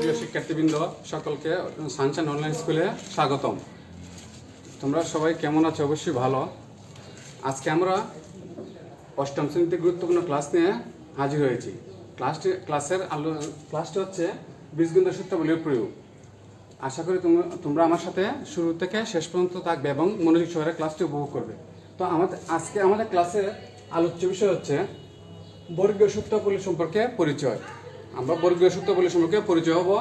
প্রিয় শিক্ষার্থীবৃন্দ, সকলকে সানশাইন অনলাইন স্কুলে স্বাগতম। তোমরা সবাই কেমন আছো? অবশ্যই ভালো। আজকে আমরা অষ্টম শ্রেণীতে গুরুত্বপূর্ণ ক্লাস নিয়ে হাজির হয়েছি। ক্লাসটি হচ্ছে বীজগণিত সূত্রাবলীর প্রয়োগ। আশা করি তোমরা আমার সাথে শুরু থেকে শেষ পর্যন্ত থাকবে এবং মনোযোগ সহকারে ক্লাসটি উপভোগ করবে। তো আজকে আমাদের ক্লাসের আলোচ্য বিষয় হচ্ছে বর্গীয় সূত্রাবলী সম্পর্কে পরিচয়। আমরা বর্গীয় সূত্রাবলী সম্পর্কে পরিচয় হব,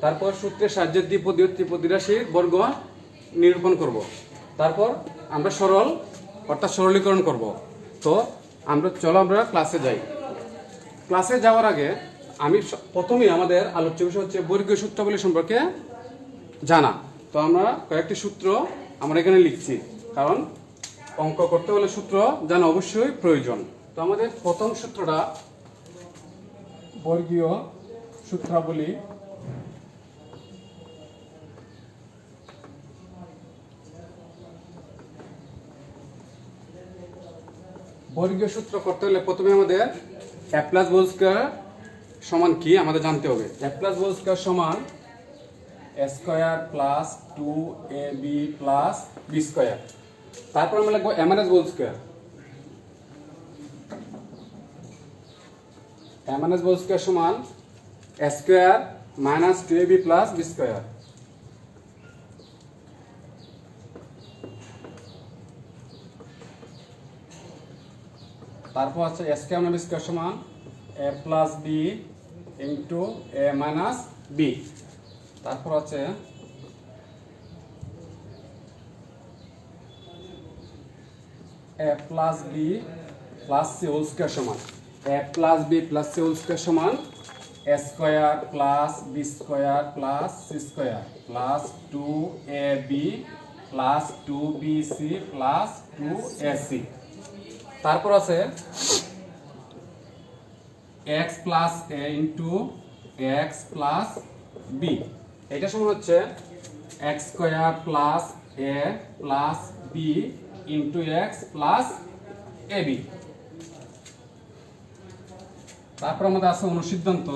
তারপর সূত্রের সাহায্যে দ্বিপদী ও ত্রিপদী রাশির বর্গ নিরূপণ করব, তারপর আমরা সরলীকরণ করব। তো আমরা ক্লাসে যাই। ক্লাসে যাওয়ার আগে আমি প্রথমেই আমাদের আলোচ্য বিষয় হচ্ছে বর্গীয় সূত্রাবলী সম্পর্কে জানা। তো আমরা কয়েকটি সূত্র আমরা এখানে লিখছি, কারণ অঙ্ক করতে হলে সূত্র জানা অবশ্যই প্রয়োজন। তো আমাদের প্রথম সূত্রটা বর্গীয় সূত্রাবলী। বর্গীয় সূত্র করতে হলে প্রথমে আমাদের a প্লাস হোল স্কয়ার সমান কি আমাদের জানতে হবে। a প্লাস হোল স্কয়ার সমান a square plus 2ab plus b square. তারপর আমরা লিখব a minus whole square. a minus whole square সমান a square minus 2ab plus b square. তারপর আছে a square minus b square সমান a plus b into a minus b। তারপর আছে a plus b plus c whole square সমান a plus b plus c whole square সমান a square plus b square plus c square plus 2ab plus 2bc plus 2ac। তারপর আছে x plus a into x plus b। এটা সমান হচ্ছে x square plus a plus b into x plus ab। তারপর আমাদের আছে অনুসিদ্ধান্ত।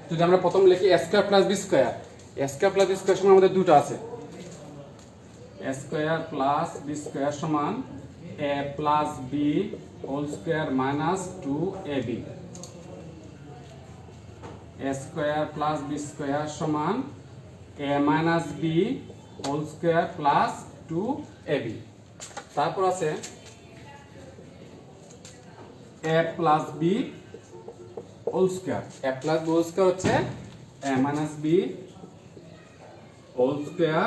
যদি আমরা প্রথম লিখি a square plus b square, a square plus b square সমান আমাদের দুটো আছে, a square plus b square সমান a plus b whole square minus 2ab। a square plus b square সমান a minus b whole square plus 2ab। তারপর আছে a plus b whole square. a plus b whole square হচ্ছে a minus b whole square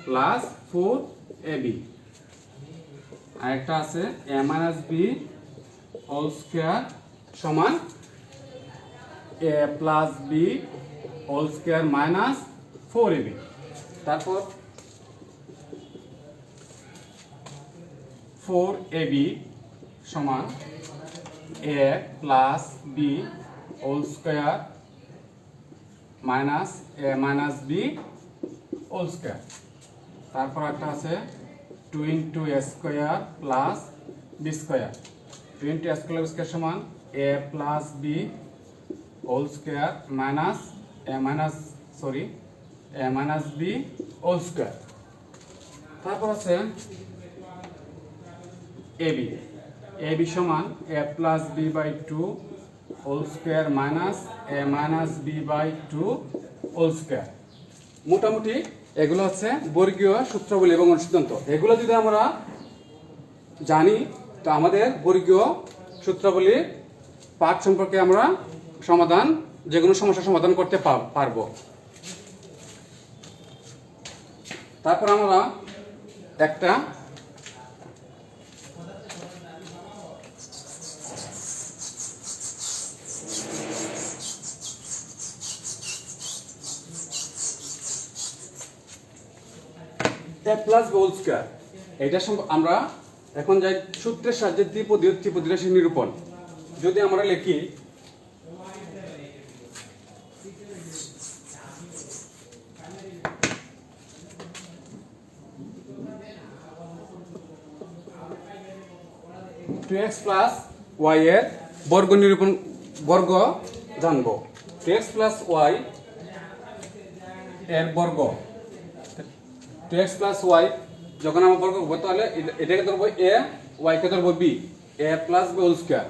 plus 4ab। আরেকটা আছে a minus b whole square সমান a plus b whole square minus 4ab। তারপর 4ab সমান a plus b whole square minus a minus b whole square. তারপর একটা আছে 2 into a square plus b square. 2 into a square square সমান a plus b whole square minus a minus b whole square. তারপর আছে ab সমান a plus b by 2 whole square minus a minus b by 2 whole square. মোটামুটি এগুলো হচ্ছে বর্গীয় সূত্রাবলী এবং অনুসিদ্ধান্ত। এগুলো যদি আমরা জানি তো আমাদের বর্গীয় সূত্রাবলীর পাঠ সম্পর্কে আমরা যে কোনো সমস্যার সমাধান করতে পারবো। তারপর আমরা একটা a প্লাস হোল স্কয়ার, এটা আমরা এখন যাই সূত্রের সাহায্যে দ্বিপদী ও ত্রিপদী রাশি নিরূপণ। যদি আমরা লিখি টু এক্স প্লাস ওয়াই এর বর্গ জানবো। 2x প্লাস ওয়াই এর বর্গ, 2x প্লাস ওয়াই যখন আমরা বর্গ করবো তাহলে এটাকে ধরবো এ, ওয়াই কে ধরবো B, A plus B whole square.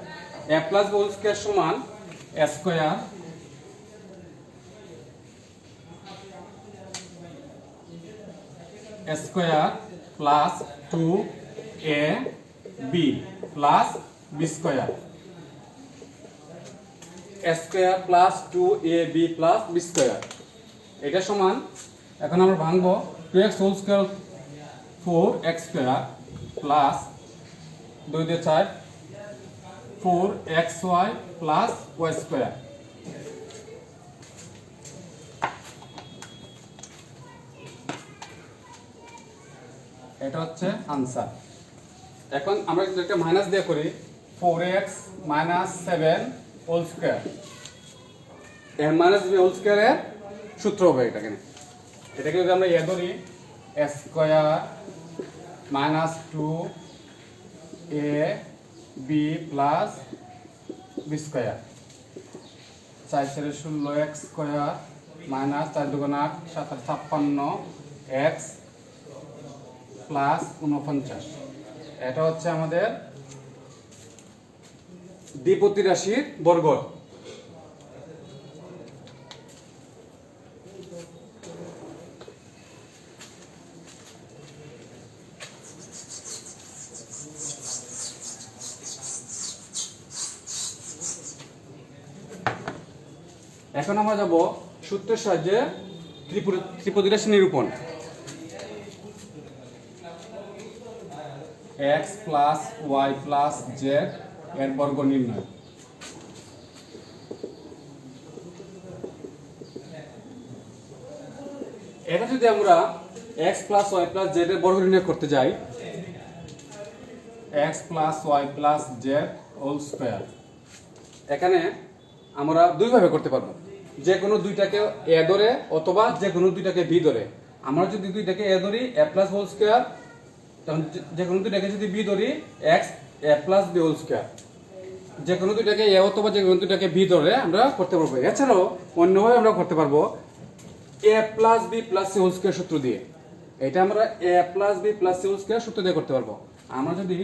A plus B whole square সমান A square square plus 2 A B plus B square, square plus 2 A B plus B square. এটা সমান, এখন আমরা ভাঙবো, 2x whole square 4x square plus 2 দিয়ে 4 4xy plus y square. এটা হচ্ছে answer. এখন আমরা যদি একটা মাইনাস দিয়ে করি, 4x মাইনাস 7 হোল স্কয়ার, এ মাইনাস বি হোল স্কয়ারের সূত্র হবে এটাকে। এটাকে যদি আমরা এ ধরি, A square minus 2 A B plus B square, 4 4 16 X square minus 4 2 8 7 56 X plus 49। এটা হচ্ছে আমাদের দ্বিপদী রাশির বর্গ। এখন আমরা যাব সূত্রের সাহায্যে ত্রিপদী রাশি নিরূপণ। x plus y plus z এর বর্গ নির্ণয়। এটা যদি আমরা x plus y plus z এর বর্গ নির্ণয় করতে যাই, x plus y plus z whole square, এখানে আমরা দুইভাবে করতে পারবো, যে কোনো দুইটাকে এ ধরে অথবা যে কোনো দুইটাকে বি ধরে। আমরা যদি দুইটাকে এ ধরি এ প্লাস হোল স্কয়ার, তখন যে কোনো দুইটাকে যদি বি ধরি এক্স এ প্লাস বি হোল স্কয়ার। যে কোনো দুইটাকে এ অথবা যে কোনো দুইটাকে বি ধরে আমরা করতে পারবো। এছাড়াও অন্যভাবে আমরা করতে পারবো A plus B plus C whole square সূত্র দিয়ে। এটা আমরা A plus B plus C whole square সূত্র দিয়ে করতে পারবো। আমরা যদি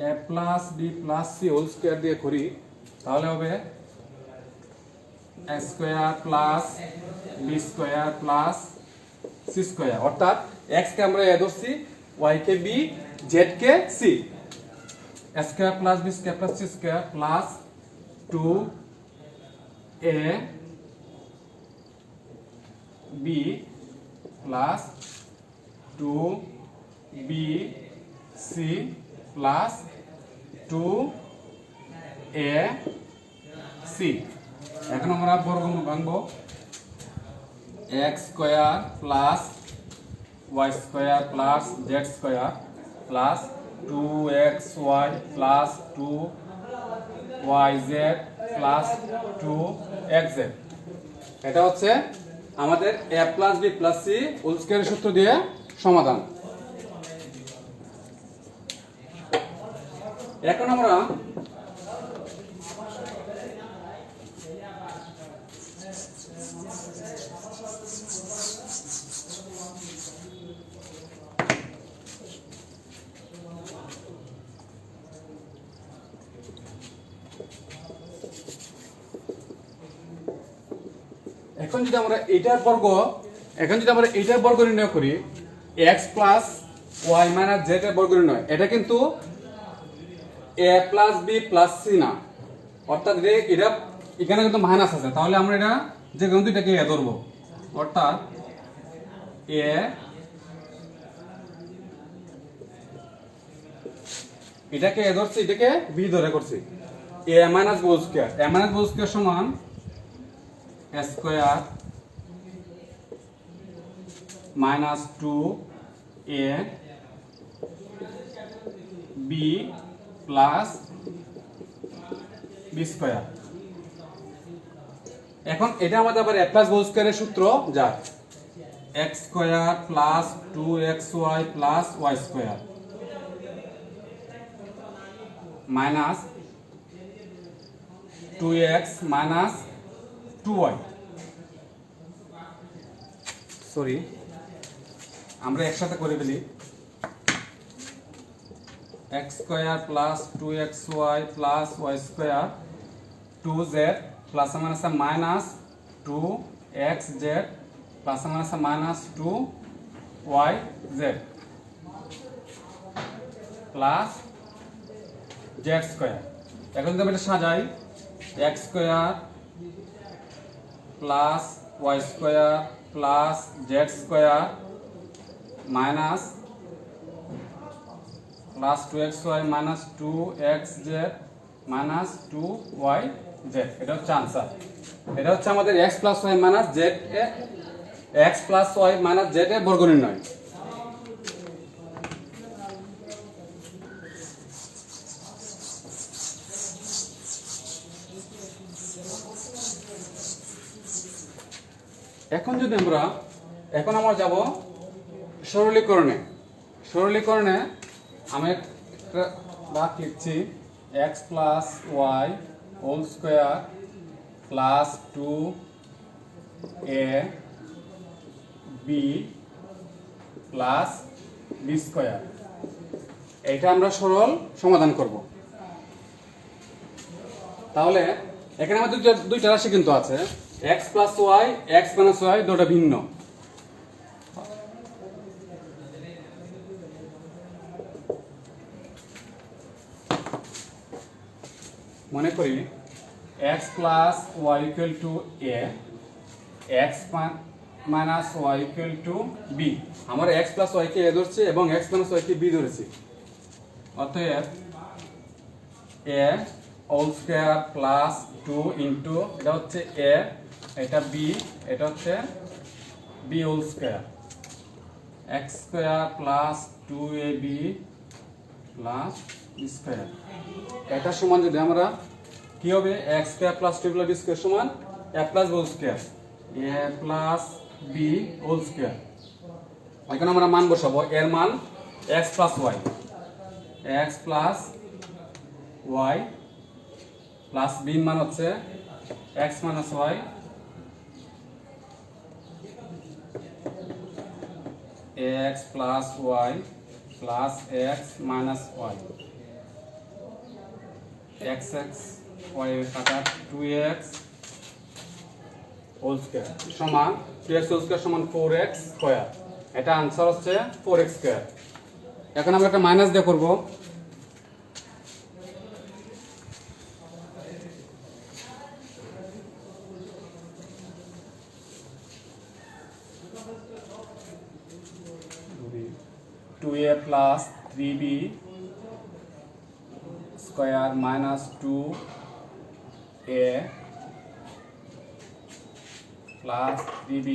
A plus B plus C whole square দিয়ে করি তাহলে হবে x square plus B square plus C square, অর্থাৎ x কে আমরা এ ধরছি, y কে বি, z কে C. x square plus B square plus C square plus 2a b plus 2b c plus 2a c। এখন আমরা বর্গমূল ভাঙবো, x square plus Y square plus Z square plus 2xy plus 2yz plus 2xz। এটা হচ্ছে আমাদের a plus B plus C whole স্কয়ারের সূত্র দিয়ে সমাধান। এখন আমরা এখন যদি আমরা এইটার বর্গ নির্ণয় করি, x plus y minus z এর বর্গ নির্ণয়, এটা কিন্তু a plus B plus c না, অর্থাৎ এটা এখানে কিন্তু মাইনাস আছে, তাহলে আমরা এটা যে কোনো দুইটাকে এ ধরবো, অর্থাৎ এ এটাকে এ ধরছি, এটাকে বি ধরে করছি। A minus B whole square, A minus B whole square সমান square minus 2a b plus B square. এখন এটা আমাদের আবার a প্লাস বি হোল স্কয়ারের সূত্র, যা x square plus 2xy plus y square minus 2x minus 2y, sorry আমরা একসাথে করে ফেলি, x square plus 2xy plus y square 2z plus minus minus 2xz plus minus minus 2yz plus z square. এখন যদি আমি এটা সাজাই, x square plus y square plus z square minus plus 2xy minus 2xz minus 2yz, এটা হচ্ছে answer. এটা হচ্ছে আমাদের x plus y minus z এ x plus y minus z এর বর্গ নির্ণয়। এখন আমরা যাব সরলীকরণে। সরলীকরণে আমি একটা ভাগ লিখছি, x plus y whole square plus 2ab plus b square. এটা আমরা সরল সমাধান করব। তাহলে এখানে আমাদের দুইটা রাশি কিন্তু আছে, x plus y, x minus y, দুটো ভিন্ন। মনে করি x plus y equal to a, x minus y equal to b। আমার x প্লাস ওয়াই কে a ধরছি এবং x মাইনাস ওয়াই কে b ধরেছি। অতএব a whole square plus 2 into, এটা হচ্ছে a, এটা b, এটা হচ্ছে b whole square, x square plus 2ab plus b square. এটা সমান যদি আমরা কি হবে, x square plus 2 plus b square সমান a plus b whole square, a plus b whole square. এখন আমরা মান বসাবো, এর মান x plus y, x plus y plus b মান হচ্ছে x minus y, x plus y plus x minus y, x y কাটা 2x হোল স্কয়ার সমান 2x হোল স্কয়ার সমান 4x স্কয়ার। এটা आंसर হচ্ছে 4x স্কয়ার। এখন আমরা একটা মাইনাস দিয়ে করব, two a plus 3b square minus 2a plus 3b